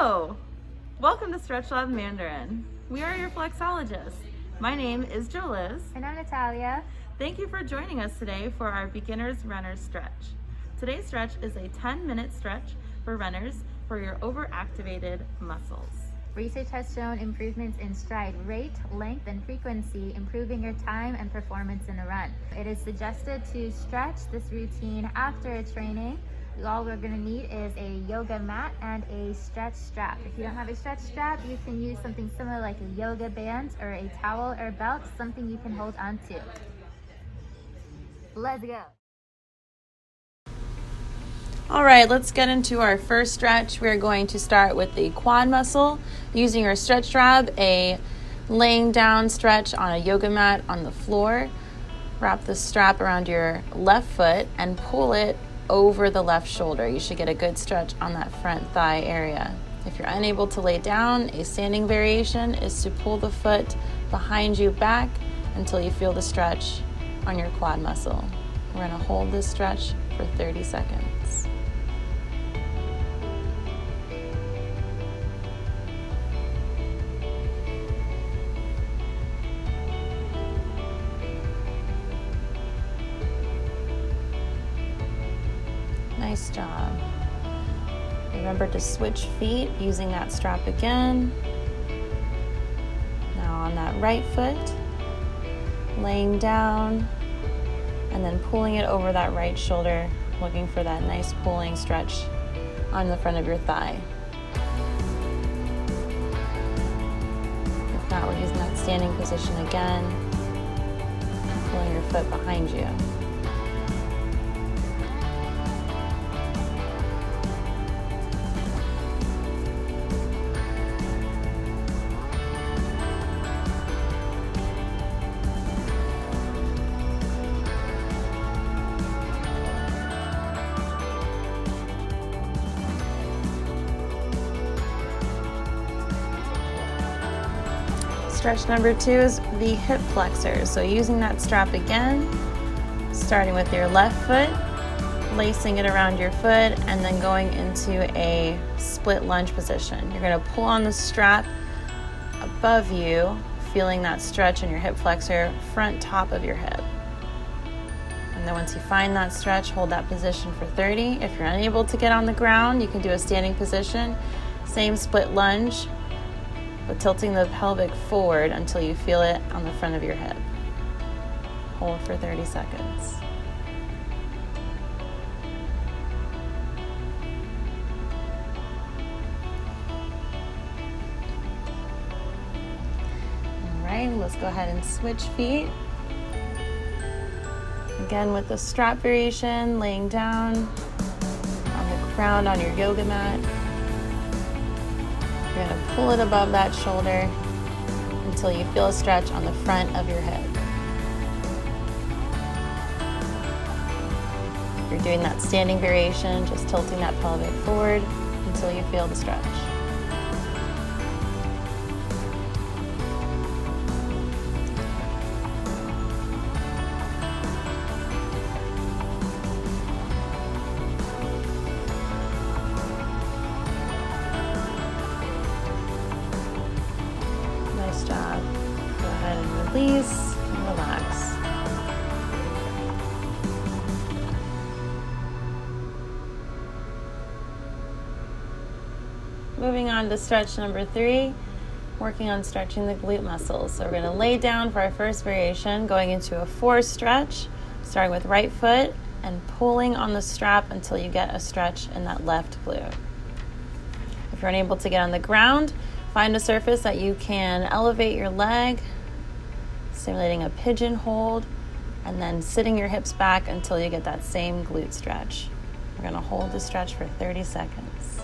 Hello! Welcome to Stretch Lab Mandarin. We are your flexologists. My name is Joliz. And I'm Natalia. Thank you for joining us today for our Beginner's Runner's Stretch. Today's stretch is a 10-minute stretch for runners for your overactivated muscles. Research has shown improvements in stride rate, length, and frequency, improving your time and performance in a run. It is suggested to stretch this routine after a training. All we're going to need is a yoga mat and a stretch strap. If you don't have a stretch strap, you can use something similar like a yoga band or a towel or belt, something you can hold on to. Let's go. All right, let's get into our first stretch. We're going to start with the quad muscle using our stretch strap, a laying down stretch on a yoga mat on the floor. Wrap the strap around your left foot and pull it over the left shoulder. You should get a good stretch on that front thigh area. If you're unable to lay down, a standing variation is to pull the foot behind you back until you feel the stretch on your quad muscle. We're going to hold this stretch for 30 seconds. Nice job. Remember to switch feet using that strap again. Now on that right foot, laying down and then pulling it over that right shoulder, looking for that nice pulling stretch on the front of your thigh. If not, we're using that standing position again, pulling your foot behind you. Stretch number 2 is the hip flexors. So using that strap again, starting with your left foot, lacing it around your foot, and then going into a split lunge position. You're going to pull on the strap above you, feeling that stretch in your hip flexor, front top of your hip. And then once you find that stretch, hold that position for 30. If you're unable to get on the ground, you can do a standing position, same split lunge, but tilting the pelvic forward until you feel it on the front of your hip. Hold for 30 seconds. All right, let's go ahead and switch feet. Again with the strap variation, laying down on the ground on your yoga mat. You're going to pull it above that shoulder until you feel a stretch on the front of your hip. If you're doing that standing variation, just tilting that pelvic forward until you feel the stretch. Nice job. Go ahead and release and relax. Moving on to stretch number 3, working on stretching the glute muscles. So we're going to lay down for our first variation, going into a 4 stretch, starting with right foot and pulling on the strap until you get a stretch in that left glute. If you're unable to get on the ground, find a surface that you can elevate your leg, simulating a pigeon hold, and then sitting your hips back until you get that same glute stretch. We're going to hold the stretch for 30 seconds.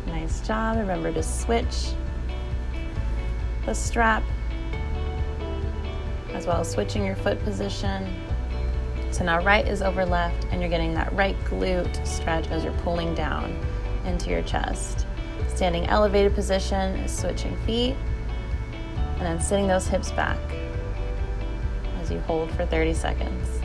Nice job. Remember to switch the strap as well as switching your foot position. So now right is over left and you're getting that right glute stretch as you're pulling down into your chest. Standing elevated position is switching feet. and then sitting those hips back as you hold for 30 seconds.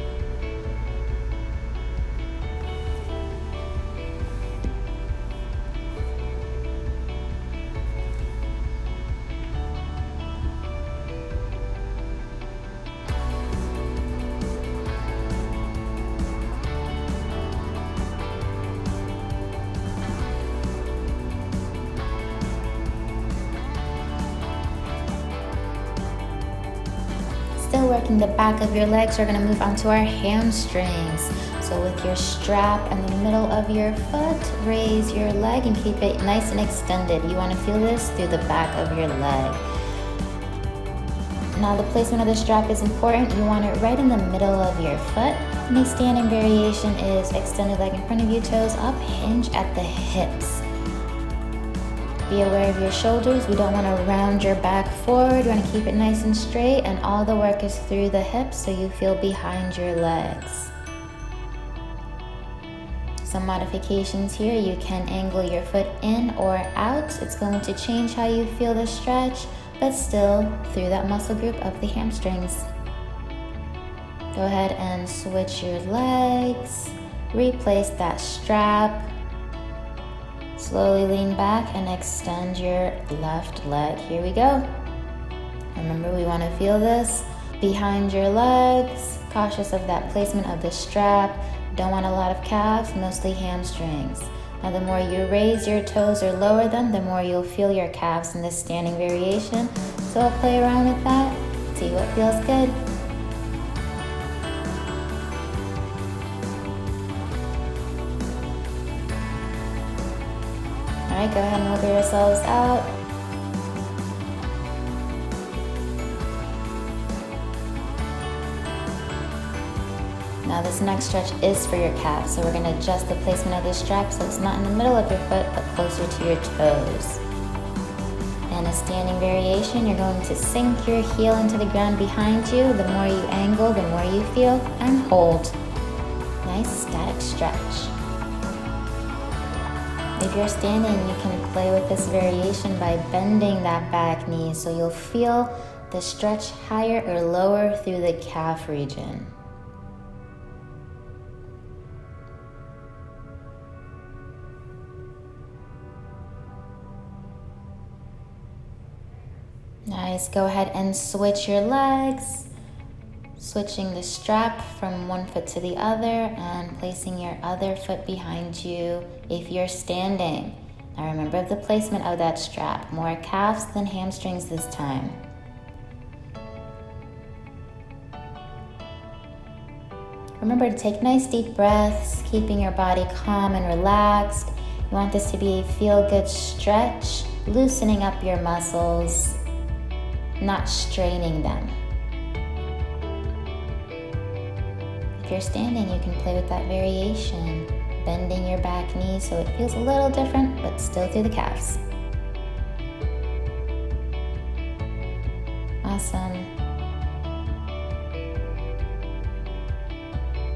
Still working the back of your legs, we're going to move on to our hamstrings. So with your strap in the middle of your foot, raise your leg and keep it nice and extended. You want to feel this through the back of your leg. Now the placement of the strap is important. You want it right in the middle of your foot. And the standing variation is extended leg in front of you, toes up, hinge at the hips. Be aware of your shoulders. We don't want to round your back forward. We want to keep it nice and straight, and all the work is through the hips so you feel behind your legs. Some modifications here. You can angle your foot in or out. It's going to change how you feel the stretch, but still through that muscle group of the hamstrings. Go ahead and switch your legs. Replace that strap. Slowly lean back and extend your left leg. Here we go. Remember, we want to feel this behind your legs. Cautious of that placement of the strap. Don't want a lot of calves, mostly hamstrings. Now the more you raise your toes or lower them, the more you'll feel your calves in this standing variation. So I'll play around with that, see what feels good. All right, go ahead and wiggle yourselves out. Now this next stretch is for your calves, so we're going to adjust the placement of the strap so it's not in the middle of your foot, but closer to your toes. And a standing variation, you're going to sink your heel into the ground behind you. The more you angle, the more you feel, and hold. Nice static stretch. If you're standing, you can play with this variation by bending that back knee so you'll feel the stretch higher or lower through the calf region. Nice, go ahead and switch your legs. Switching the strap from one foot to the other and placing your other foot behind you if you're standing. Now remember the placement of that strap. More calves than hamstrings this time. Remember to take nice deep breaths, keeping your body calm and relaxed. You want this to be a feel-good stretch, loosening up your muscles, not straining them. If you're standing, you can play with that variation, bending your back knee so it feels a little different, but still through the calves. Awesome.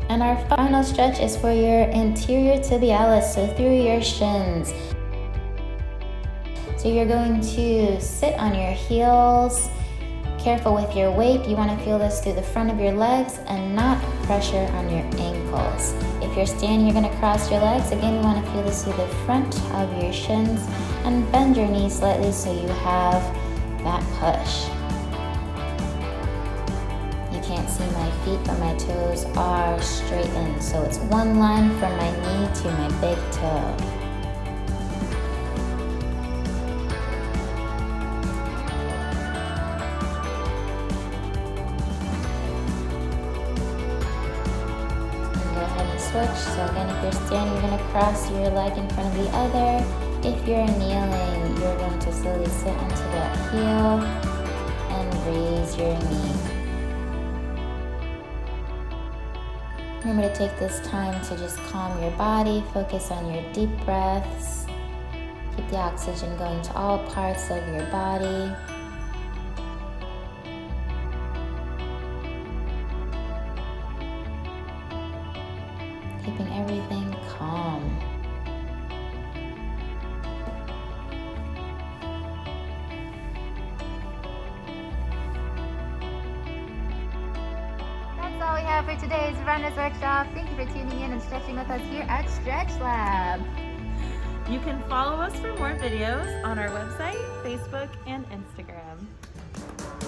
And our final stretch is for your anterior tibialis, so through your shins. So you're going to sit on your heels. Careful with your weight. You want to feel this through the front of your legs and not pressure on your ankles. If you're standing, you're going to cross your legs. Again, you want to feel this through the front of your shins and bend your knees slightly so you have that push. You can't see my feet, but my toes are straightened. So it's one line from my knee to my big toe. Switch. So again, if you're standing, you're going to cross your leg in front of the other. If you're kneeling, you're going to slowly sit onto that heel and raise your knee. Remember to take this time to just calm your body, focus on your deep breaths. Keep the oxygen going to all parts of your body. Keeping everything calm. all for today's Runners Workshop. Thank you for tuning in and stretching with us here at Stretch Lab. You can follow us for more videos on our website, Facebook, and Instagram.